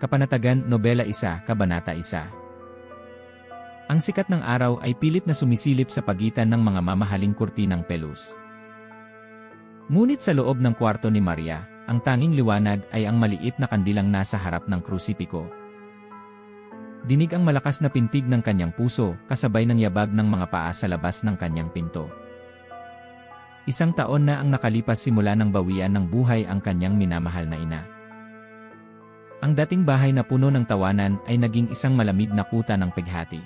Kapanatagan, Nobela 1, Kabanata 1. Ang sikat ng araw ay pilit na sumisilip sa pagitan ng mga mamahaling kurtinang pelus. Ngunit sa loob ng kwarto ni Maria, ang tanging liwanag ay ang maliit na kandilang nasa harap ng krusipiko. Dinig ang malakas na pintig ng kanyang puso, kasabay ng yabag ng mga paa sa labas ng kanyang pinto. 1 taon na ang nakalipas simula ng bawian ng buhay ang kanyang minamahal na ina. Ang dating bahay na puno ng tawanan ay naging isang malamig na kuta ng pighati.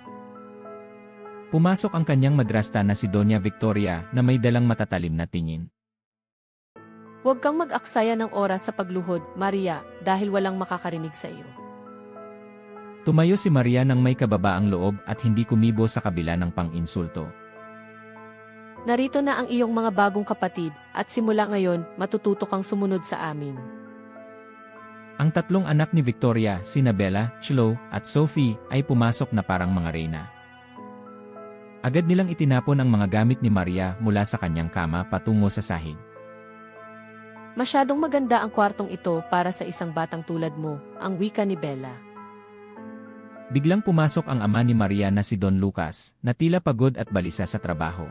Pumasok ang kanyang madrasta na si Doña Victoria na may dalang matatalim na tingin. Huwag kang mag-aksaya ng oras sa pagluhod, Maria, dahil walang makakarinig sa iyo. Tumayo si Maria nang may kababaang loob at hindi kumibo sa kabila ng pang-insulto. Narito na ang iyong mga bagong kapatid, at simula ngayon, matututo kang sumunod sa amin. Ang 3 anak ni Victoria, sina Bella, Chloe, at Sophie, ay pumasok na parang mga reyna. Agad nilang itinapon ang mga gamit ni Maria mula sa kanyang kama patungo sa sahig. Masyadong maganda ang kwartong ito para sa isang batang tulad mo, ang wika ni Bella. Biglang pumasok ang ama ni Maria na si Don Lucas, na tila pagod at balisa sa trabaho.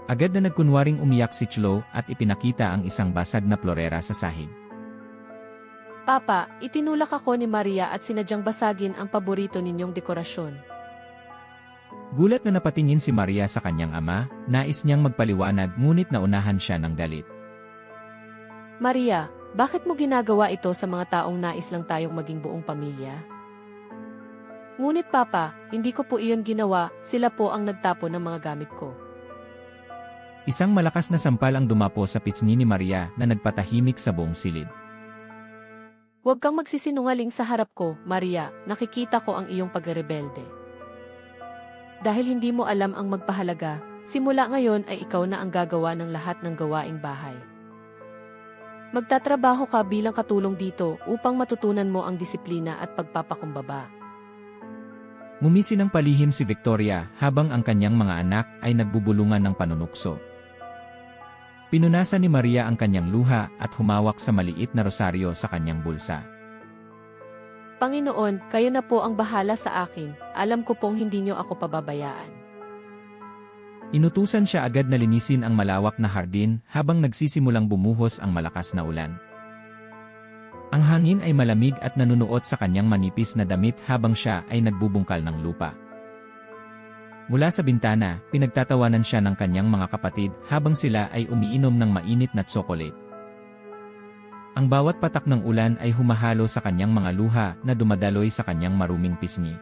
Agad na nagkunwaring umiyak si Chloe at ipinakita ang isang basag na florera sa sahig. Papa, itinulak ako ni Maria at sinadyang basagin ang paborito ninyong dekorasyon. Gulat na napatingin si Maria sa kanyang ama, nais niyang magpaliwanag ngunit naunahan siya ng galit. Maria, bakit mo ginagawa ito sa mga taong nais lang tayong maging buong pamilya? Ngunit Papa, hindi ko po iyon ginawa, sila po ang nagtapon ng mga gamit ko. Isang malakas na sampal ang dumapo sa pisngi ni Maria na nagpatahimik sa buong silid. Huwag kang magsisinungaling sa harap ko, Maria, nakikita ko ang iyong pagrebelde. Dahil hindi mo alam ang magpahalaga, simula ngayon ay ikaw na ang gagawa ng lahat ng gawaing bahay. Magtatrabaho ka bilang katulong dito upang matutunan mo ang disiplina at pagpapakumbaba. Ngumisi ng palihim si Victoria habang ang kanyang mga anak ay nagbubulungan ng panunukso. Pinunasan ni Maria ang kanyang luha at humawak sa maliit na rosaryo sa kanyang bulsa. Panginoon, kayo na po ang bahala sa akin, alam ko pong hindi niyo ako pababayaan. Inutusan siya agad na linisin ang malawak na hardin habang nagsisimulang bumuhos ang malakas na ulan. Ang hangin ay malamig at nanunuot sa kanyang manipis na damit habang siya ay nagbubungkal ng lupa. Mula sa bintana, pinagtatawanan siya ng kanyang mga kapatid habang sila ay umiinom ng mainit na tsokolate. Ang bawat patak ng ulan ay humahalo sa kanyang mga luha na dumadaloy sa kanyang maruming pisngi.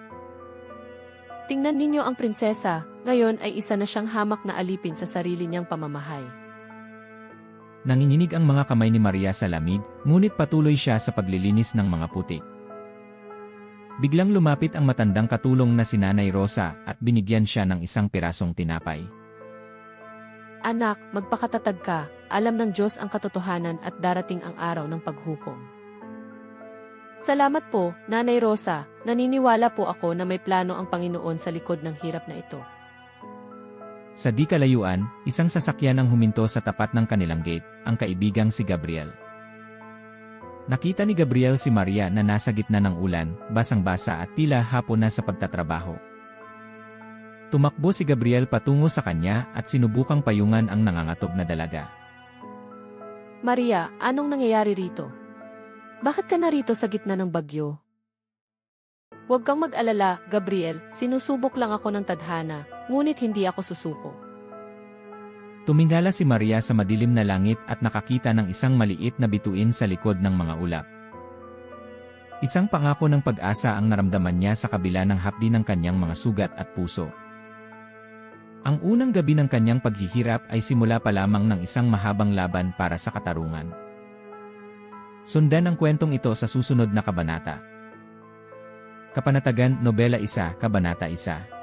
Tingnan ninyo ang prinsesa, ngayon ay isa na siyang hamak na alipin sa sarili niyang pamamahay. Nanginginig ang mga kamay ni Maria sa lamig, ngunit patuloy siya sa paglilinis ng mga putik. Biglang lumapit ang matandang katulong na si Nanay Rosa at binigyan siya ng isang pirasong tinapay. Anak, magpakatatag ka, alam ng Diyos ang katotohanan at darating ang araw ng paghukom. Salamat po, Nanay Rosa, naniniwala po ako na may plano ang Panginoon sa likod ng hirap na ito. Sa di kalayuan, isang sasakyan ang huminto sa tapat ng kanilang gate, ang kaibigang si Gabriel. Nakita ni Gabriel si Maria na nasa gitna ng ulan, basang-basa at tila hapon na sa pagtatrabaho. Tumakbo si Gabriel patungo sa kanya at sinubukang payungan ang nangangatog na dalaga. Maria, anong nangyayari rito? Bakit ka narito sa gitna ng bagyo? Huwag kang mag-alala, Gabriel, sinusubok lang ako ng tadhana, ngunit hindi ako susuko. Tumingala si Maria sa madilim na langit at nakakita ng isang maliit na bituin sa likod ng mga ulap. Isang pangako ng pag-asa ang naramdaman niya sa kabila ng hapdi ng kanyang mga sugat at puso. Ang unang gabi ng kanyang paghihirap ay simula pa lamang ng isang mahabang laban para sa katarungan. Sundan ang kwentong ito sa susunod na kabanata. Kapanatagan, Nobela 1, Kabanata 1.